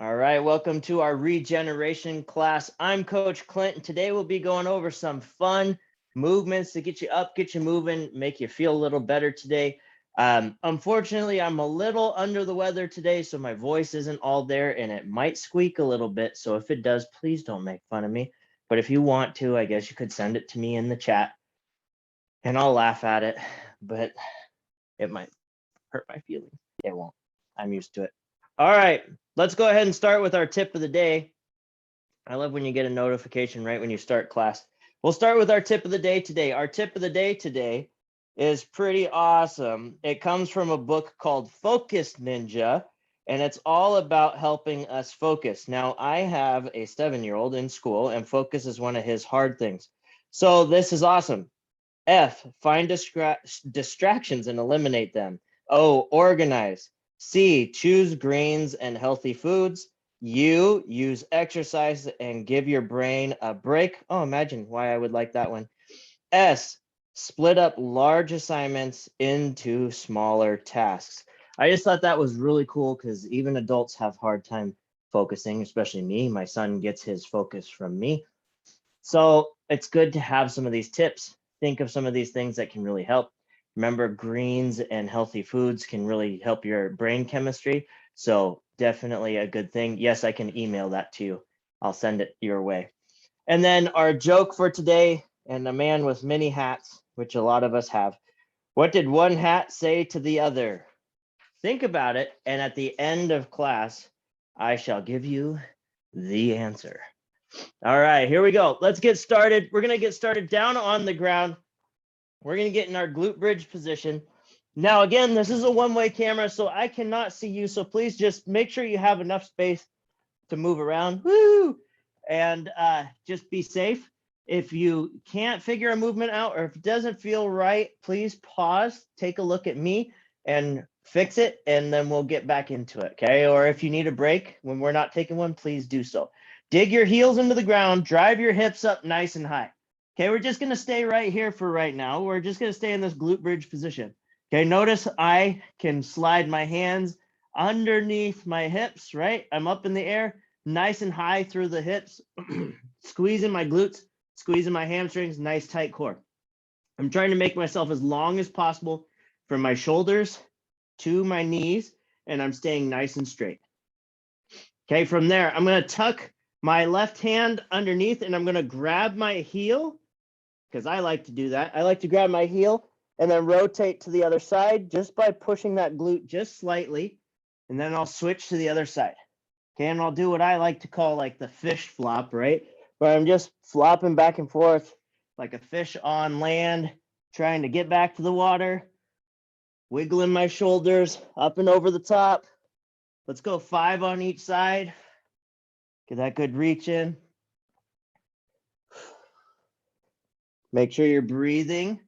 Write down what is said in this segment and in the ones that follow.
All right, welcome to our regeneration class. I'm Coach Clint, and today we'll be going over some fun movements to get you up, get you moving, make you feel a little better today. Unfortunately, I'm a little under the weather today, so my voice isn't all there and it might squeak a little bit. So if it does, please don't make fun of me. But if you want to, I guess you could send it to me in the chat and I'll laugh at it, but it might hurt my feelings. It won't. I'm used to it. All right, let's go ahead and start with our tip of the day. I love when you get a notification right when you start class. We'll start with our tip of the day today. Our tip of the day today is pretty awesome. It comes from a book called Focus Ninja, and it's all about helping us focus. Now, I have a 7-year-old in school, and focus is one of his hard things. So this is awesome. F, find distractions and eliminate them. O, organize. C, choose greens and healthy foods. U, use exercise and give your brain a break. Oh, imagine why I would like that one. S, split up large assignments into smaller tasks. I just thought that was really cool because even adults have hard time focusing, especially me. My son gets his focus from me. So it's good to have some of these tips. Think of some of these things that can really help. Remember, greens and healthy foods can really help your brain chemistry. So definitely a good thing. Yes, I can email that to you. I'll send it your way. And then our joke for today, and a man with many hats, which a lot of us have. What did one hat say to the other? Think about it. And at the end of class, I shall give you the answer. All right, here we go. Let's get started. We're going to get started down on the ground. We're going to get in our glute bridge position. Now, again, this is a one-way camera, so I cannot see you. So please just make sure you have enough space to move around. Woo! And just be safe. If you can't figure a movement out or if it doesn't feel right, please pause, take a look at me and fix it, and then we'll get back into it, okay? Or if you need a break when we're not taking one, please do so. Dig your heels into the ground, drive your hips up nice and high. Okay, we're just gonna stay right here for right now. We're just gonna stay in this glute bridge position. Okay, notice I can slide my hands underneath my hips, right? I'm up in the air, nice and high through the hips, squeezing my glutes, squeezing my hamstrings, nice tight core. I'm trying to make myself as long as possible from my shoulders to my knees, and I'm staying nice and straight. Okay, from there, I'm gonna tuck my left hand underneath and I'm gonna grab my heel, because I like to do that. I like to grab my heel and then rotate to the other side just by pushing that glute just slightly. And then I'll switch to the other side. Okay, and I'll do what I like to call like the fish flop, right? Where I'm just flopping back and forth like a fish on land, trying to get back to the water, wiggling my shoulders up and over the top. Let's go 5 on each side. Get that good reach in. Make sure you're breathing.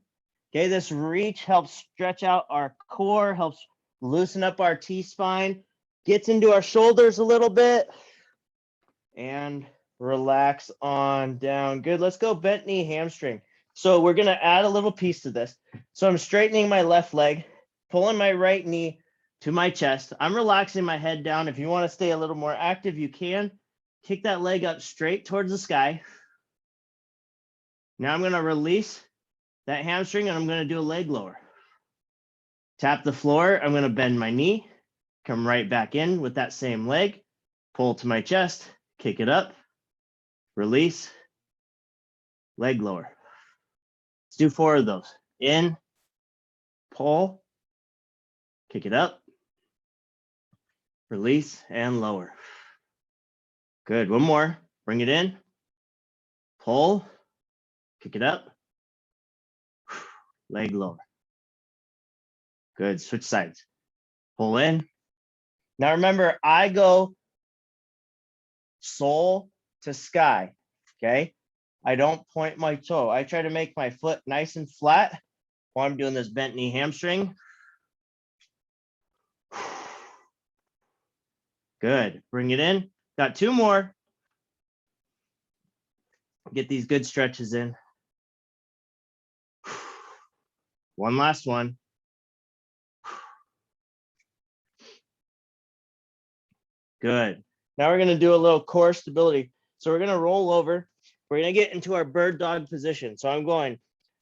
Okay, this reach helps stretch out our core, helps loosen up our T-spine, gets into our shoulders a little bit, and relax on down. Good, let's go bent knee hamstring. So we're gonna add a little piece to this. So I'm straightening my left leg, pulling my right knee to my chest. I'm relaxing my head down. If you wanna stay a little more active, you can. Kick that leg up straight towards the sky. Now I'm gonna release that hamstring and I'm gonna do a leg lower. Tap the floor, I'm gonna bend my knee, come right back in with that same leg, pull to my chest, kick it up, release, leg lower. Let's do 4 of those. In, pull, kick it up, release, and lower. Good, one more. Bring it in, pull, kick it up, leg lower. Good, switch sides. Pull in. Now remember, I go sole to sky, okay? I don't point my toe. I try to make my foot nice and flat while I'm doing this bent knee hamstring. Good, bring it in. Got 2 more. Get these good stretches in. One last one. Good. Now we're gonna do a little core stability. So we're gonna roll over. We're gonna get into our bird dog position. So I'm going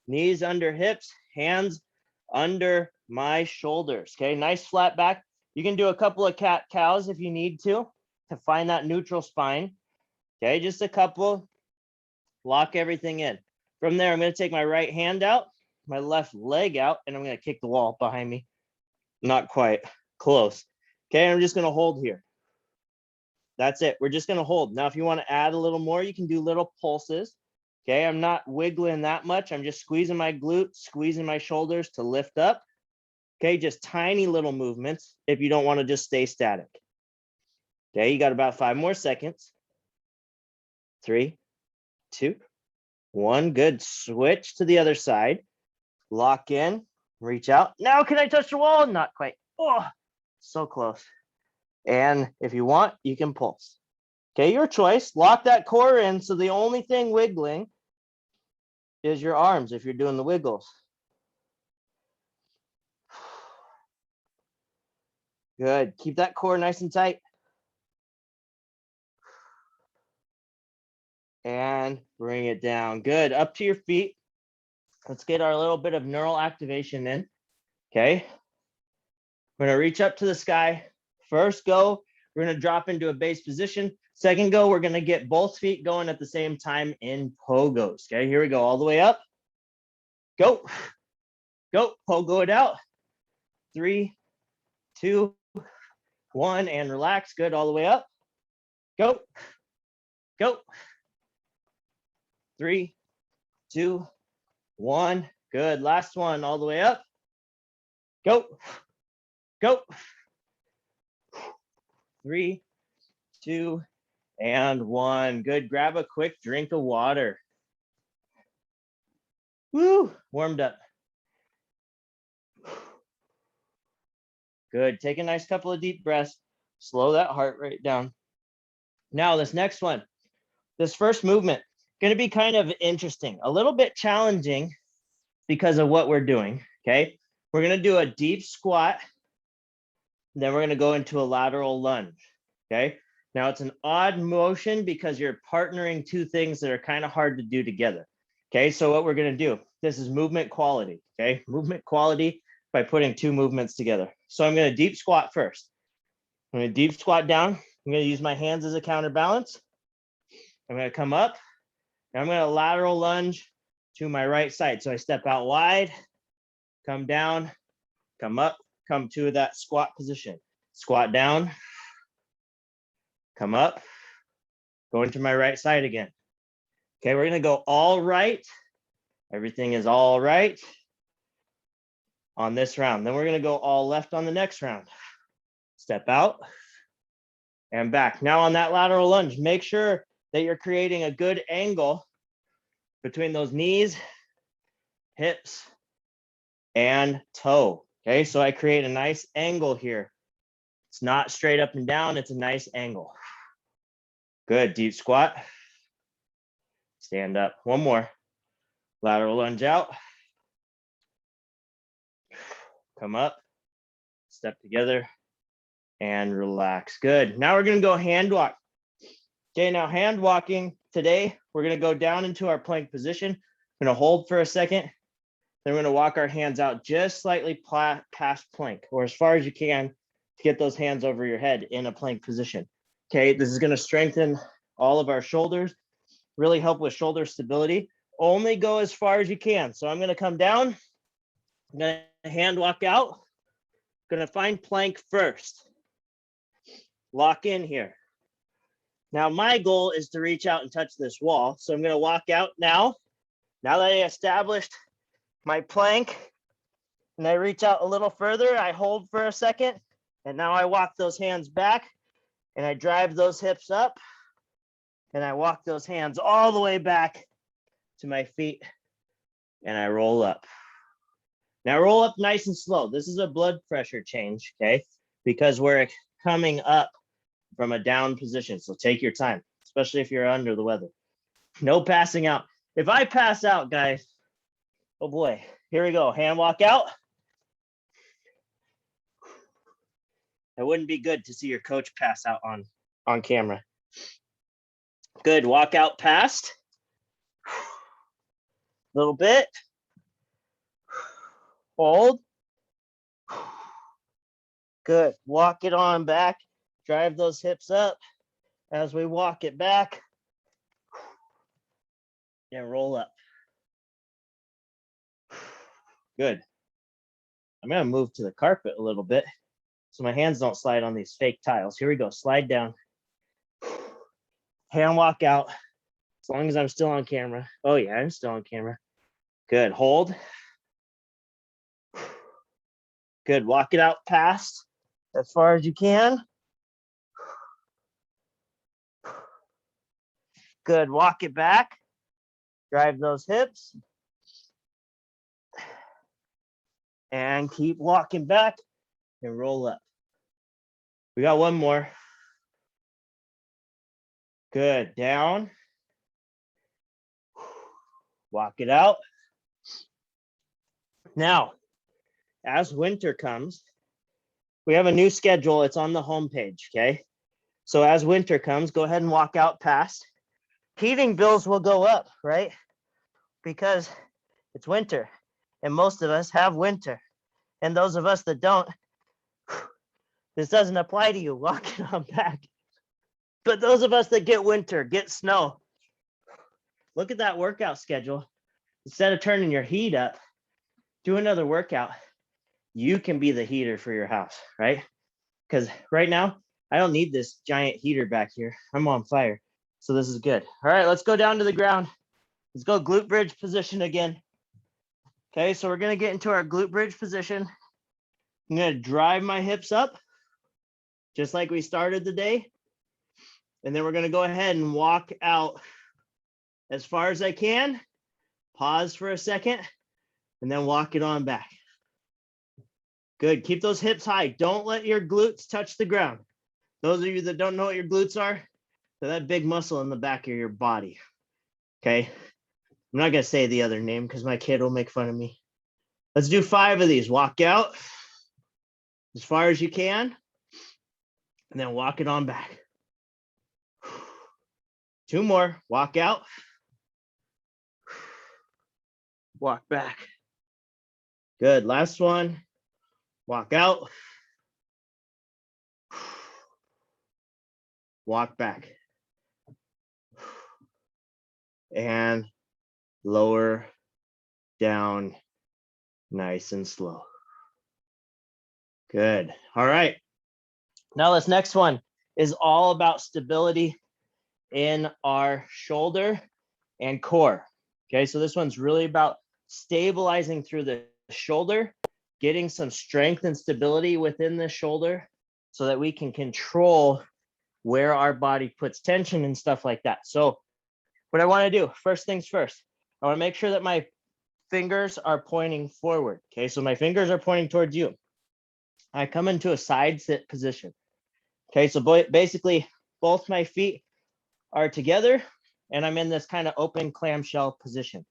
knees under hips, hands under my shoulders. Okay, nice flat back. You can do a couple of cat cows if you need to find that neutral spine. Okay, just a couple. Lock everything in. From there, I'm gonna take my right hand out, my left leg out, and I'm gonna kick the wall behind me. Not quite, close. Okay, I'm just gonna hold here. That's it. We're just gonna hold. Now, if you want to add a little more, you can do little pulses. Okay, I'm not wiggling that much. I'm just squeezing my glutes, squeezing my shoulders to lift up. Okay, just tiny little movements if you don't want to just stay static. Okay, you got about 5 more seconds. 3, 2, 1. Good. Switch to the other side. Lock in, reach out. Now, can I touch the wall? Not quite. Oh, so close. And if you want, you can pulse. Okay, your choice. Lock that core in. So the only thing wiggling is your arms if you're doing the wiggles. Good. Keep that core nice and tight. And bring it down. Good. Up to your feet. Let's get our little bit of neural activation in. Okay. We're going to reach up to the sky. First go, we're going to drop into a base position. Second go, we're going to get both feet going at the same time in pogos. Okay, here we go. All the way up. Go. Go. Pogo it out. 3, 2, 1, and relax. Good. All the way up. Go. Go. 3, 2, 1. Good. Last one. All the way up. Go. Go. 3, 2, and 1. Good. Grab a quick drink of water. Woo. Warmed up. Good. Take a nice couple of deep breaths. Slow that heart rate down. Now, this next one, this first movement, going to be kind of interesting, a little bit challenging because of what we're doing. Okay. We're going to do a deep squat. Then we're going to go into a lateral lunge. Okay. Now, it's an odd motion because you're partnering two things that are kind of hard to do together. Okay. So what we're going to do, this is movement quality. Okay. Movement quality by putting two movements together. So I'm going to deep squat first. I'm going to deep squat down. I'm going to use my hands as a counterbalance. I'm going to come up and I'm going to lateral lunge to my right side. So I step out wide, come down, come up, come to that squat position. Squat down, come up, go into my right side again. Okay, we're going to go all right. Everything is all right on this round. Then we're going to go all left on the next round. Step out and back. Now on that lateral lunge, make sure that you're creating a good angle between those knees, hips, and toe. Okay, so I create a nice angle here. It's not straight up and down, it's a nice angle. Good, deep squat. Stand up. One more. Lateral lunge out. Come up, step together, and relax. Good. Now we're going to go hand walk. Okay, now hand walking today, we're going to go down into our plank position. We're going to hold for a second. Then we're going to walk our hands out just slightly past plank, or as far as you can to get those hands over your head in a plank position. Okay, this is going to strengthen all of our shoulders, really help with shoulder stability. Only go as far as you can. So I'm going to come down. I'm going to hand walk out. I'm going to find plank first. Lock in here. Now my goal is to reach out and touch this wall. So I'm going to walk out now. Now that I established my plank and I reach out a little further, I hold for a second. And now I walk those hands back and I drive those hips up and I walk those hands all the way back to my feet and I roll up. Now roll up nice and slow. This is a blood pressure change, okay? Because we're coming up from a down position. So take your time, especially if you're under the weather. No passing out. If I pass out, guys, oh boy, here we go. Hand walk out. It wouldn't be good to see your coach pass out on on camera. Good. Walk out past. A little bit. Hold. Good. Walk it on back. Drive those hips up as we walk it back. And roll up. Good. I'm going to move to the carpet a little bit so my hands don't slide on these fake tiles. Here we go. Slide down. Hand walk out. As long as I'm still on camera. Oh, yeah, I'm still on camera. Good. Hold. Good. Walk it out past as far as you can. Good. Walk it back. Drive those hips. And keep walking back and roll up. We got one more. Good. Down. Walk it out. Now, as winter comes, we have a new schedule. It's on the homepage, okay? So as winter comes, go ahead and walk out past. Heating bills will go up, right? Because it's winter, and most of us have winter. And those of us that don't, this doesn't apply to you. Walk it on back. But those of us that get winter, get snow, look at that workout schedule. Instead of turning your heat up, do another workout. You can be the heater for your house, right? Because right now, I don't need this giant heater back here. I'm on fire. So this is good. All right, let's go down to the ground. Let's go glute bridge position again. Okay, so we're going to get into our glute bridge position. I'm going to drive my hips up, just like we started the day. And then we're going to go ahead and walk out as far as I can. Pause for a second, and then walk it on back. Good. Keep those hips high. Don't let your glutes touch the ground. Those of you that don't know what your glutes are, they're that big muscle in the back of your body. Okay. I'm not going to say the other name because my kid will make fun of me. Let's do 5 of these. Walk out as far as you can, and then walk it on back. 2 more. Walk out. Walk back. Good. Last one. Walk out. Walk back. And lower down nice and slow. Good. All right. Now this next one is all about stability in our shoulder and core. Okay, so this one's really about stabilizing through the shoulder, getting some strength and stability within the shoulder so that we can control where our body puts tension and stuff like that. So what I want to do, first things first, I want to make sure that my fingers are pointing forward. Okay, so my fingers are pointing towards you. I come into a side sit position. Okay, so basically both my feet are together and I'm in this kind of open clamshell position.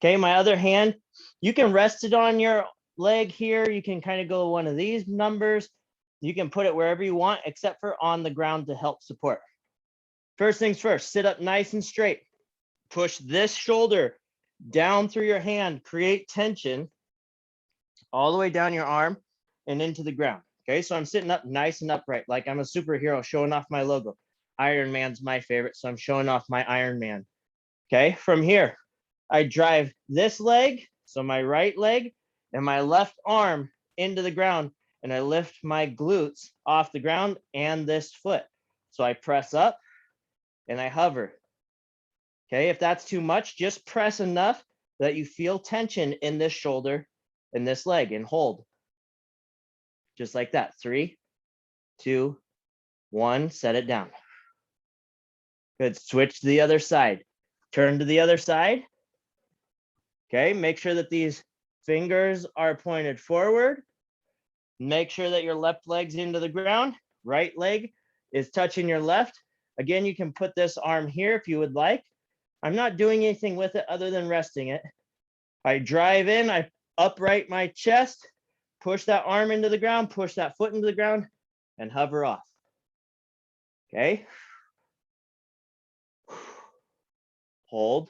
Okay, my other hand, you can rest it on your leg here. You can kind of go one of these numbers. You can put it wherever you want, except for on the ground to help support. First things first, sit up nice and straight. Push this shoulder down through your hand, create tension all the way down your arm and into the ground. Okay, so I'm sitting up nice and upright, like I'm a superhero showing off my logo. Iron Man's my favorite, so I'm showing off my Iron Man. Okay, from here, I drive this leg, so my right leg, and my left arm into the ground, and I lift my glutes off the ground and this foot. So I press up and I hover. Okay, if that's too much, just press enough that you feel tension in this shoulder and this leg and hold. Just like that. 3, 2, 1, set it down. Good. Switch to the other side. Turn to the other side. Okay, make sure that these fingers are pointed forward. Make sure that your left leg's into the ground. Right leg is touching your left. Again, you can put this arm here if you would like. I'm not doing anything with it other than resting it. I drive in, I upright my chest, push that arm into the ground, push that foot into the ground, and hover off. Okay. Hold.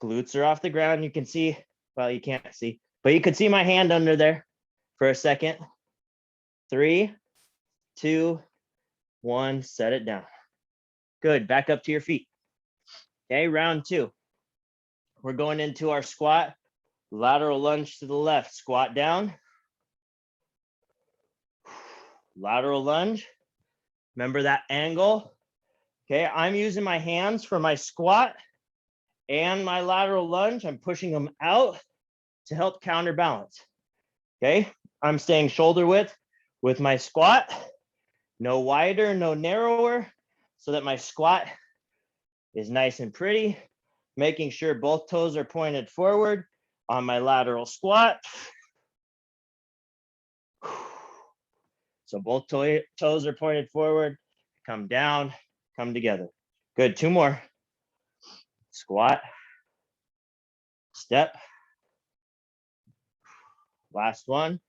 Glutes are off the ground. You can see, well, you can't see, but you could see my hand under there for a second. 3, 2, 1, set it down. Good, back up to your feet. Okay, round 2. We're going into our squat, lateral lunge to the left, squat down. Lateral lunge, remember that angle. Okay, I'm using my hands for my squat and my lateral lunge. I'm pushing them out to help counterbalance. Okay, I'm staying shoulder width with my squat, no wider, no narrower, so that my squat is nice and pretty, making sure both toes are pointed forward on my lateral squat. So both toes are pointed forward, come down, come together. Good, 2 more. Squat, step. Last one,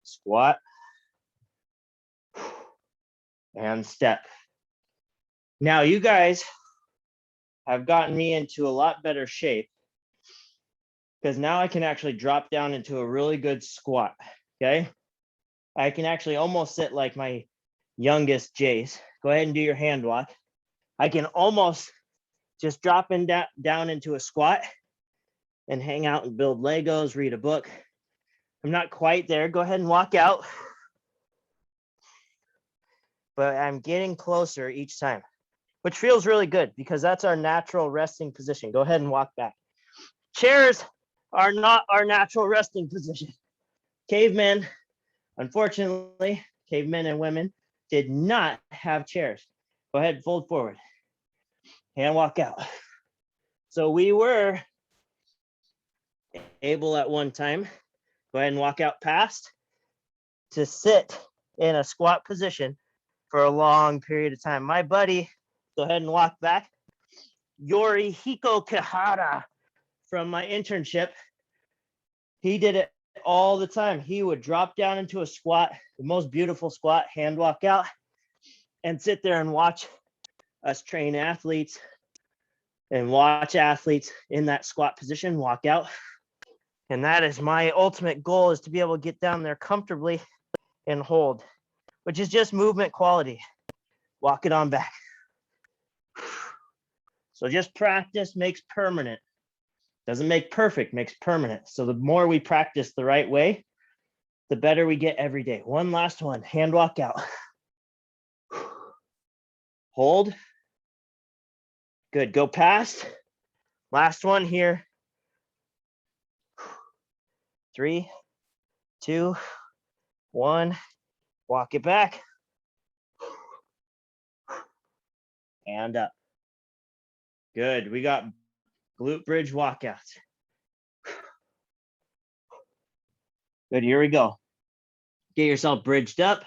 squat, and step. Now you guys have gotten me into a lot better shape because now I can actually drop down into a really good squat, okay? I can actually almost sit like my youngest Jace. Go ahead and do your hand walk. I can almost just drop in down into a squat and hang out and build Legos, read a book. I'm not quite there. Go ahead and walk out. But I'm getting closer each time, which feels really good because that's our natural resting position. Go ahead and walk back. Chairs are not our natural resting position. Cavemen, unfortunately, cavemen and women did not have chairs. Go ahead and fold forward and walk out. So we were able at one time, go ahead and walk out past, to sit in a squat position for a long period of time. My buddy, go ahead and walk back. Yorihiko Kihara from my internship, he did it all the time. He would drop down into a squat, the most beautiful squat, hand walk out, and sit there and watch us train athletes and watch athletes in that squat position walk out. And that is my ultimate goal, is to be able to get down there comfortably and hold, which is just movement quality. Walk it on back. So just practice makes permanent. Doesn't make perfect, makes permanent. So the more we practice the right way, the better we get every day. One last one, hand walk out. Hold. Good, go past. Last one here. 3, 2, 1. Walk it back. And up. Good, we got glute bridge walkouts. Good, here we go. Get yourself bridged up.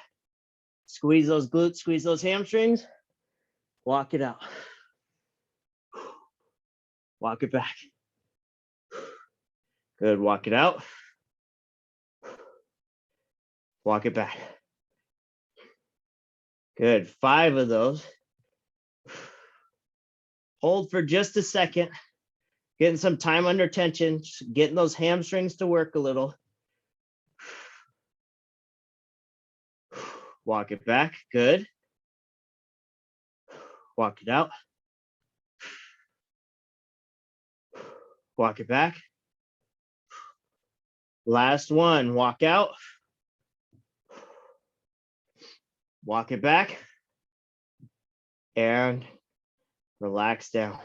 Squeeze those glutes, squeeze those hamstrings. Walk it out. Walk it back. Good, walk it out. Walk it back. Good, 5 of those. Hold for just a second. Getting some time under tension, getting those hamstrings to work a little. Walk it back, good. Walk it out. Walk it back. Last one, walk out. Walk it back. And relax down.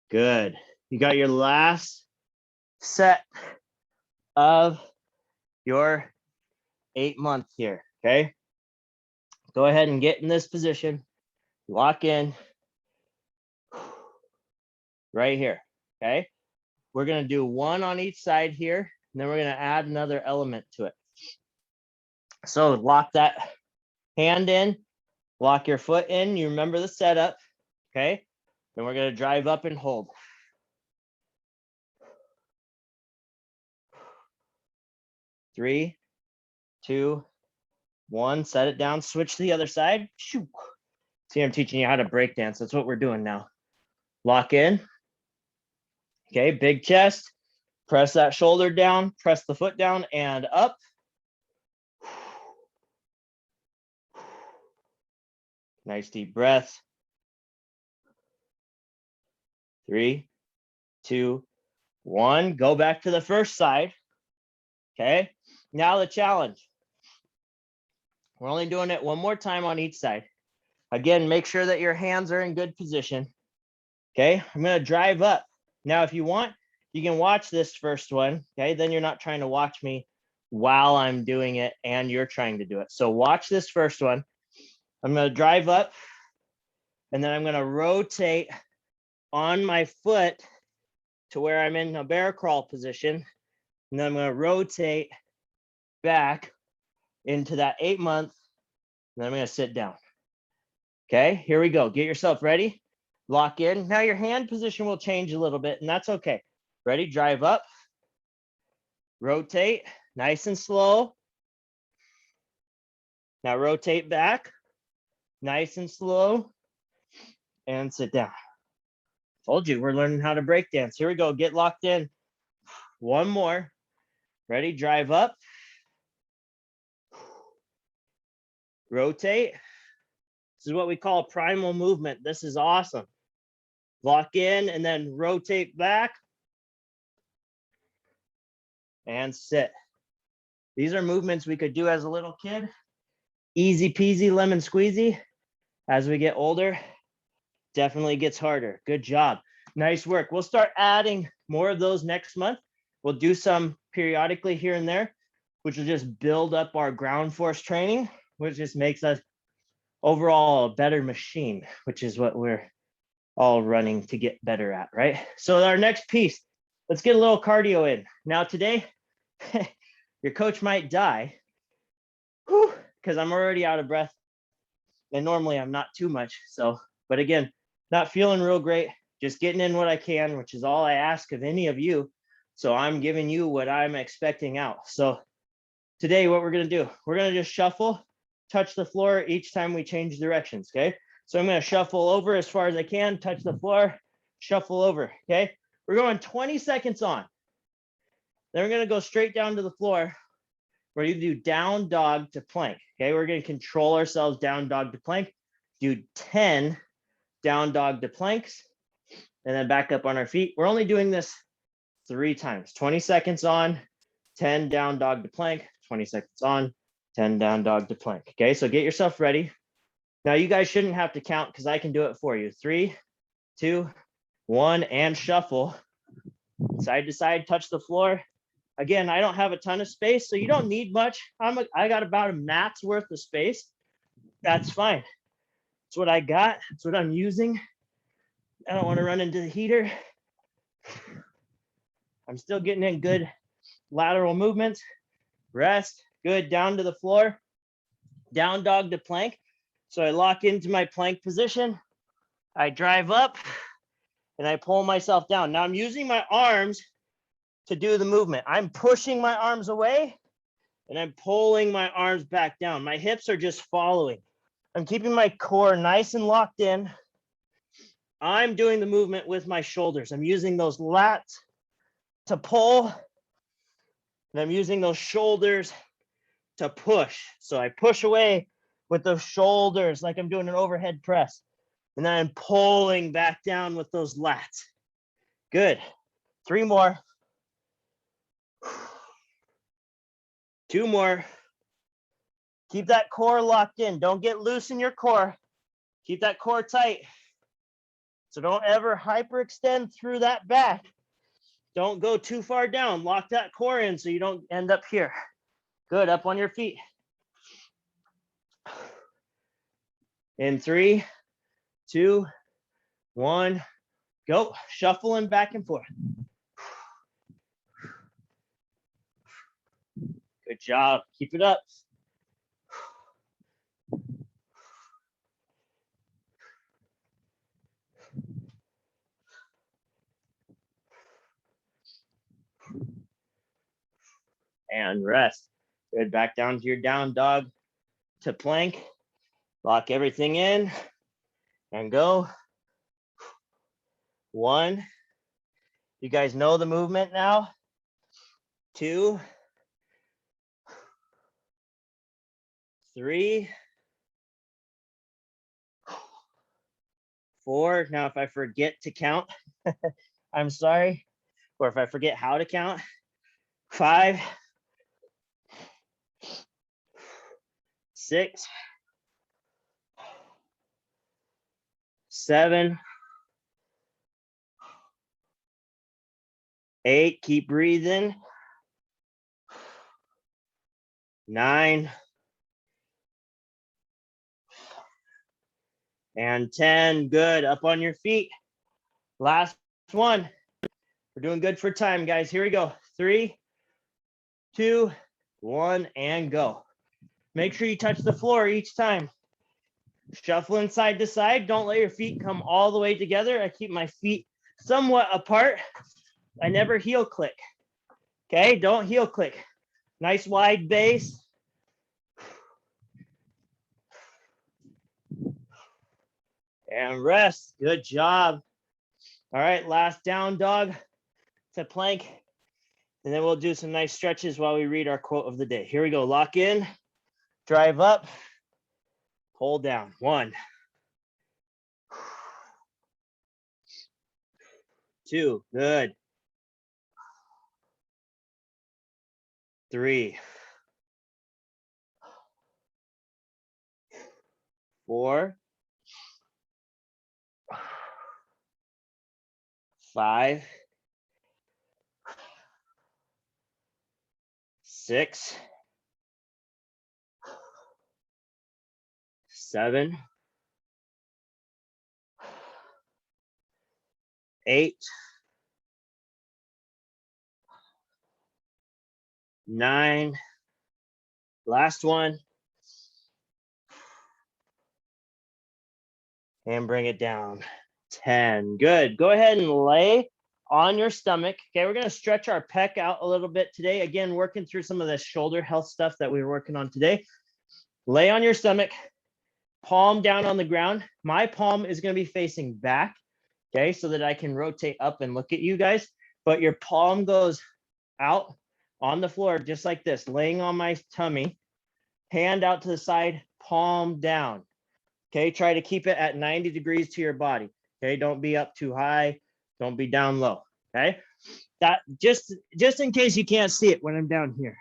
Good. You got your last set of your 8 month here, okay? Go ahead and get in this position. Lock in right here, okay? We're gonna do 1 on each side here, and then we're gonna add another element to it. So lock that hand in, lock your foot in. You remember the setup, okay? Then we're gonna drive up and hold. 3, 2, 1, set it down, switch to the other side. Shoo. See, I'm teaching you how to break dance. That's what we're doing now. Lock in. Okay, big chest. Press that shoulder down, press the foot down and up. Nice deep breath. 3, 2, 1. Go back to the first side. Okay, now the challenge. We're only doing it one more time on each side. Again, make sure that your hands are in good position. Okay, I'm going to drive up. Now, if you want, you can watch this first one. Okay, then you're not trying to watch me while I'm doing it and you're trying to do it. So watch this first one. I'm going to drive up and then I'm going to rotate on my foot to where I'm in a bear crawl position. And then I'm going to rotate back into that 8-month. And then I'm going to sit down. Okay, here we go. Get yourself ready. Lock in. Now your hand position will change a little bit, and that's okay. Ready? Drive up. Rotate. Nice and slow. Now rotate back. Nice and slow. And sit down. Told you, we're learning how to break dance. Here we go. Get locked in. One more. Ready? Drive up. Rotate. This is what we call primal movement. This is awesome. Lock in and then rotate back. And sit. These are movements we could do as a little kid. Easy peasy lemon squeezy. As we get older, definitely gets harder. Good job. Nice work. We'll start adding more of those next month. We'll do some periodically here and there, which will just build up our ground force training, which just makes us overall a better machine, which is what we're all running to get better at, right? So our next piece, let's get a little cardio in. Now today, your coach might die because I'm already out of breath. And normally I'm not too much. So, but again, not feeling real great, just getting in what I can, which is all I ask of any of you. So I'm giving you what I'm expecting out. So today, what we're going to do, we're going to just shuffle, touch the floor each time we change directions. Okay. So I'm going to shuffle over as far as I can, touch the floor, shuffle over. Okay. We're going 20 seconds on. Then we're going to go straight down to the floor. We're going to do down dog to plank. Okay. We're going to control ourselves down dog to plank, do 10 down dog to planks, and then back up on our feet. We're only doing this 3 times, 20 seconds on, 10 down dog to plank, 20 seconds on, 10 down dog to plank. Okay. So get yourself ready. Now you guys shouldn't have to count because I can do it for you. 3, 2, 1, and shuffle. Side to side, touch the floor. Again, I don't have a ton of space, so you don't need much. I got about a mat's worth of space. That's fine. That's what I got. That's what I'm using. I don't want to run into the heater. I'm still getting in good lateral movements. Rest. Good. Down to the floor. Down dog to plank. So I lock into my plank position. I drive up and I pull myself down. Now I'm using my arms to do the movement. I'm pushing my arms away and I'm pulling my arms back down. My hips are just following. I'm keeping my core nice and locked in. I'm doing the movement with my shoulders. I'm using those lats to pull, and I'm using those shoulders to push. So I push away with those shoulders like I'm doing an overhead press. And then I'm pulling back down with those lats. Good. 3 more. 2 more. Keep that core locked in. Don't get loose in your core. Keep that core tight. So don't ever hyperextend through that back. Don't go too far down. Lock that core in so you don't end up here. Good. Up on your feet. In 3, 2, 1, go. Shuffling back and forth. Good job. Keep it up. And rest. Good. Back down to your down dog. to plank. Lock everything in and go. 1. You guys know the movement now. 2, 3, 4. Now, if I forget to count, I'm sorry. Or if I forget how to count, 5, 6, 7, 8. Keep breathing. 9 and 10. Good. Up on your feet. Last one. We're doing good for time, guys. Here we go. 3, 2, 1, and go. Make sure you touch the floor each time. Shuffling side to side. Don't let your feet come all the way together. I keep my feet somewhat apart. I never heel click. Okay, don't heel click. Nice wide base. And rest. Good job. All right, last down dog to plank. And then we'll do some nice stretches while we read our quote of the day. Here we go. Lock in, drive up, hold down. 1, 2, good. 3, 4, 5, 6, 7, 8, 9. Last one. And bring it down. 10. Good. Go ahead and lay on your stomach. Okay, we're going to stretch our pec out a little bit today. Again, working through some of the shoulder health stuff that we were working on today. Lay on your stomach, palm down on the ground. My palm is going to be facing back, okay, so that I can rotate up and look at you guys. But your palm goes out on the floor just like this, laying on my tummy, hand out to the side, palm down. Okay, try to keep it at 90 degrees to your body. Okay, don't be up too high, don't be down low. Okay, that just in case you can't see it when I'm down here.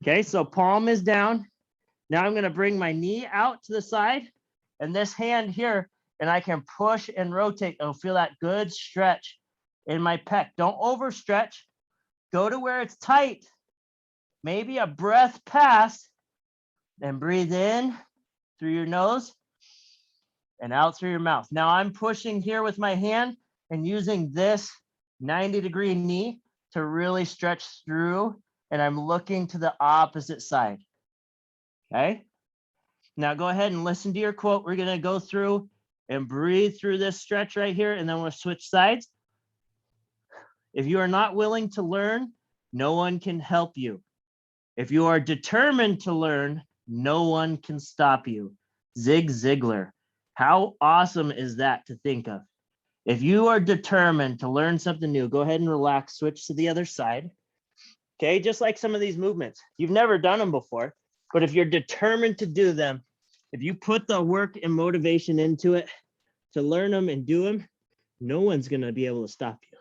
Okay, so palm is down. Now I'm going to bring my knee out to the side and this hand here, and I can push and rotate. I'll feel that good stretch in my pec. Don't overstretch. Go to where it's tight. Maybe a breath pass, and breathe in through your nose and out through your mouth. Now I'm pushing here with my hand and using this 90-degree knee to really stretch through, and I'm looking to the opposite side. Okay. Now go ahead and listen to your quote. We're going to go through and breathe through this stretch right here, and then we'll switch sides. If you are not willing to learn, no one can help you. If you are determined to learn, no one can stop you. Zig Ziglar. How awesome is that to think of? If you are determined to learn something new, go ahead and relax, switch to the other side. Okay, just like some of these movements. You've never done them before, but if you're determined to do them, if you put the work and motivation into it to learn them and do them, no one's going to be able to stop you.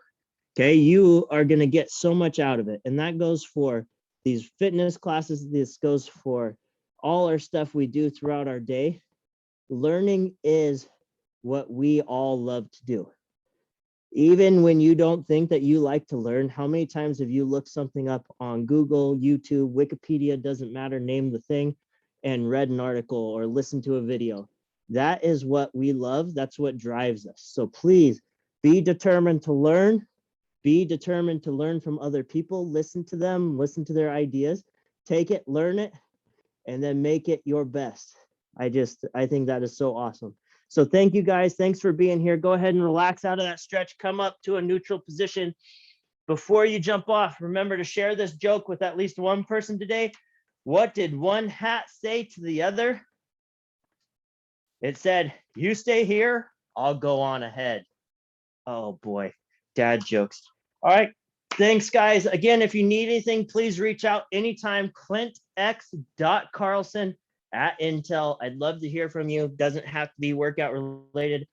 Okay, you are going to get so much out of it. And that goes for these fitness classes. This goes for all our stuff we do throughout our day. Learning is what we all love to do. Even when you don't think that you like to learn, how many times have you looked something up on Google, YouTube, Wikipedia, doesn't matter, name the thing, and read an article or listened to a video? That is what we love. That's what drives us. So please be determined to learn. Be determined to learn from other people. Listen to them, listen to their ideas, take it, learn it, and then make it your best. I think that is so awesome. So thank you guys. Thanks for being here. Go ahead and relax out of that stretch. Come up to a neutral position. Before you jump off, remember to share this joke with at least one person today. What did one hat say to the other? It said, you stay here, I'll go on ahead. Oh boy, dad jokes. All right, thanks guys. Again, if you need anything, please reach out anytime. clintx.carlson@Intel. I'd love to hear from you. Doesn't have to be workout related.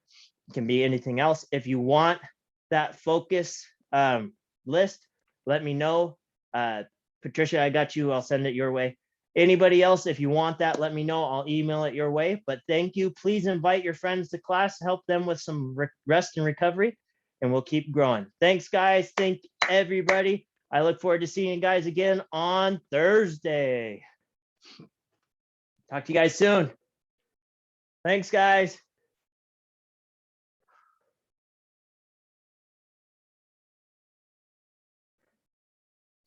It can be anything else. If you want that focus list, let me know. Patricia, I got you. I'll send it your way. Anybody else, if you want that, let me know. I'll email it your way. But thank you. Please invite your friends to class. Help them with some rest and recovery, and we'll keep growing. Thanks, guys. Thank everybody. I look forward to seeing you guys again on Thursday. Talk to you guys soon. Thanks, guys.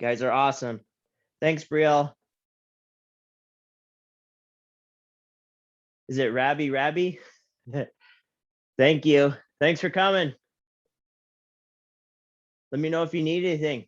You guys are awesome. Thanks, Brielle. Is it Rabby? Thank you. Thanks for coming. Let me know if you need anything.